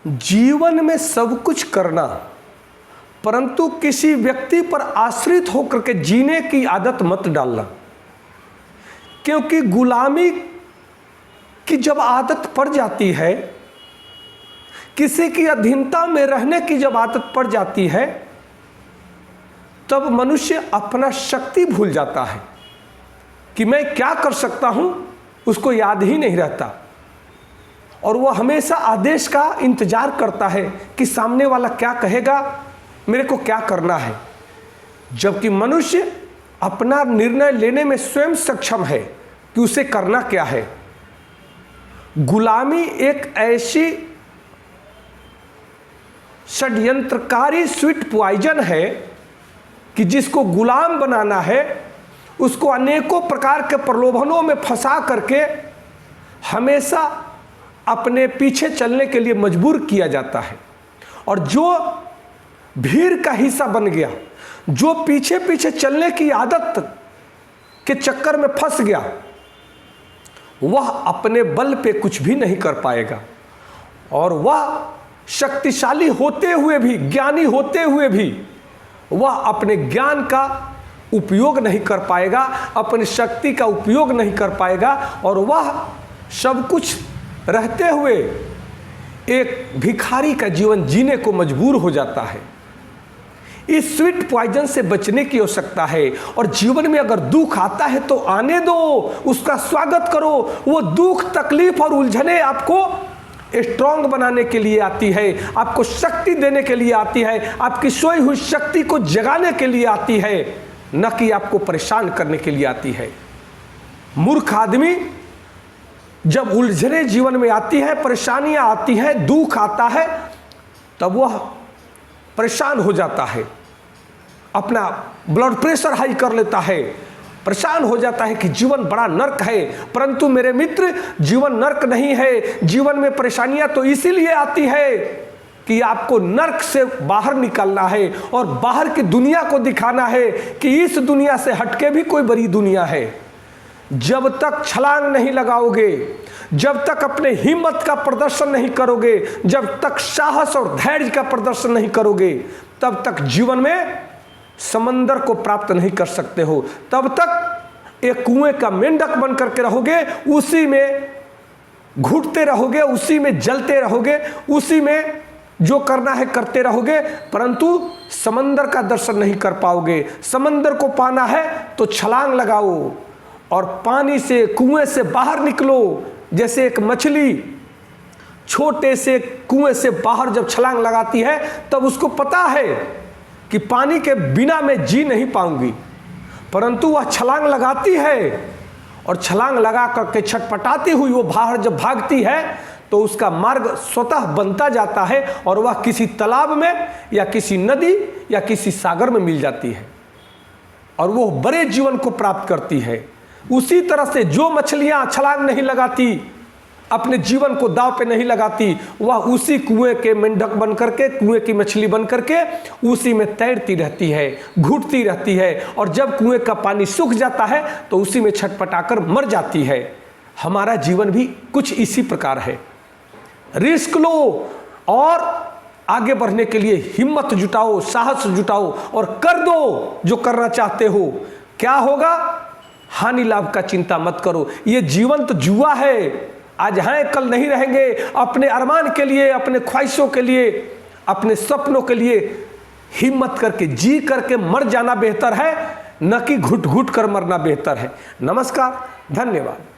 जीवन में सब कुछ करना, परंतु किसी व्यक्ति पर आश्रित होकर के जीने की आदत मत डालना। क्योंकि गुलामी की जब आदत पड़ जाती है, किसी की अधीनता में रहने की जब आदत पड़ जाती है, तब मनुष्य अपना शक्ति भूल जाता है कि मैं क्या कर सकता हूं, उसको याद ही नहीं रहता। और वह हमेशा आदेश का इंतजार करता है कि सामने वाला क्या कहेगा, मेरे को क्या करना है। जबकि मनुष्य अपना निर्णय लेने में स्वयं सक्षम है कि उसे करना क्या है। गुलामी एक ऐसी षड्यंत्रकारी स्वीट पॉइजन है कि जिसको गुलाम बनाना है, उसको अनेकों प्रकार के प्रलोभनों में फंसा करके हमेशा अपने पीछे चलने के लिए मजबूर किया जाता है। और जो भीड़ का हिस्सा बन गया, जो पीछे पीछे चलने की आदत के चक्कर में फंस गया, वह अपने बल पे कुछ भी नहीं कर पाएगा। और वह शक्तिशाली होते हुए भी, ज्ञानी होते हुए भी, वह अपने ज्ञान का उपयोग नहीं कर पाएगा, अपनी शक्ति का उपयोग नहीं कर पाएगा। और वह सब कुछ रहते हुए एक भिखारी का जीवन जीने को मजबूर हो जाता है। इस स्वीट पॉइजन से बचने की आवश्यकता है। और जीवन में अगर दुख आता है तो आने दो, उसका स्वागत करो। वो दुख, तकलीफ और उलझने आपको स्ट्रॉन्ग बनाने के लिए आती है, आपको शक्ति देने के लिए आती है, आपकी सोई हुई शक्ति को जगाने के लिए आती है, न कि आपको परेशान करने के लिए आती है। मूर्ख आदमी जब उलझने जीवन में आती है, परेशानियां आती हैं, दुख आता है, तब वह परेशान हो जाता है, अपना ब्लड प्रेशर हाई कर लेता है, परेशान हो जाता है कि जीवन बड़ा नर्क है। परंतु मेरे मित्र, जीवन नर्क नहीं है। जीवन में परेशानियां तो इसीलिए आती है कि आपको नर्क से बाहर निकलना है और बाहर की दुनिया को दिखाना है कि इस दुनिया से हटके भी कोई बड़ी दुनिया है। जब तक छलांग नहीं लगाओगे, जब तक अपने हिम्मत का प्रदर्शन नहीं करोगे, जब तक साहस और धैर्य का प्रदर्शन नहीं करोगे, तब तक जीवन में समंदर को प्राप्त नहीं कर सकते हो। तब तक एक कुएं का मेंढक बन करके रहोगे, उसी में घुटते रहोगे, उसी में जलते रहोगे, उसी में जो करना है करते रहोगे, परंतु समंदर का दर्शन नहीं कर पाओगे। समंदर को पाना है तो छलांग लगाओ और पानी से, कुएं से बाहर निकलो। जैसे एक मछली छोटे से कुएं से बाहर जब छलांग लगाती है, तब उसको पता है कि पानी के बिना मैं जी नहीं पाऊंगी, परंतु वह छलांग लगाती है और छलांग लगा करके छटपटाती हुई वो बाहर जब भागती है, तो उसका मार्ग स्वतः बनता जाता है और वह किसी तालाब में या किसी नदी या किसी सागर में मिल जाती है और वो बड़े जीवन को प्राप्त करती है। उसी तरह से जो मछलियां छलांग नहीं लगाती, अपने जीवन को दांव पे नहीं लगाती, वह उसी कुएं के मेंढक बन करके, कुएं की मछली बन करके उसी में तैरती रहती है, घुटती रहती है। और जब कुएं का पानी सूख जाता है तो उसी में छटपटाकर मर जाती है। हमारा जीवन भी कुछ इसी प्रकार है। रिस्क लो और आगे बढ़ने के लिए हिम्मत जुटाओ, साहस जुटाओ और कर दो जो करना चाहते हो। क्या होगा, हानि लाभ का चिंता मत करो। ये जीवन तो जुआ है, आज हैं कल नहीं रहेंगे। अपने अरमान के लिए, अपने ख्वाहिशों के लिए, अपने सपनों के लिए हिम्मत करके, जी करके मर जाना बेहतर है, न कि घुट घुट कर मरना बेहतर है। नमस्कार, धन्यवाद।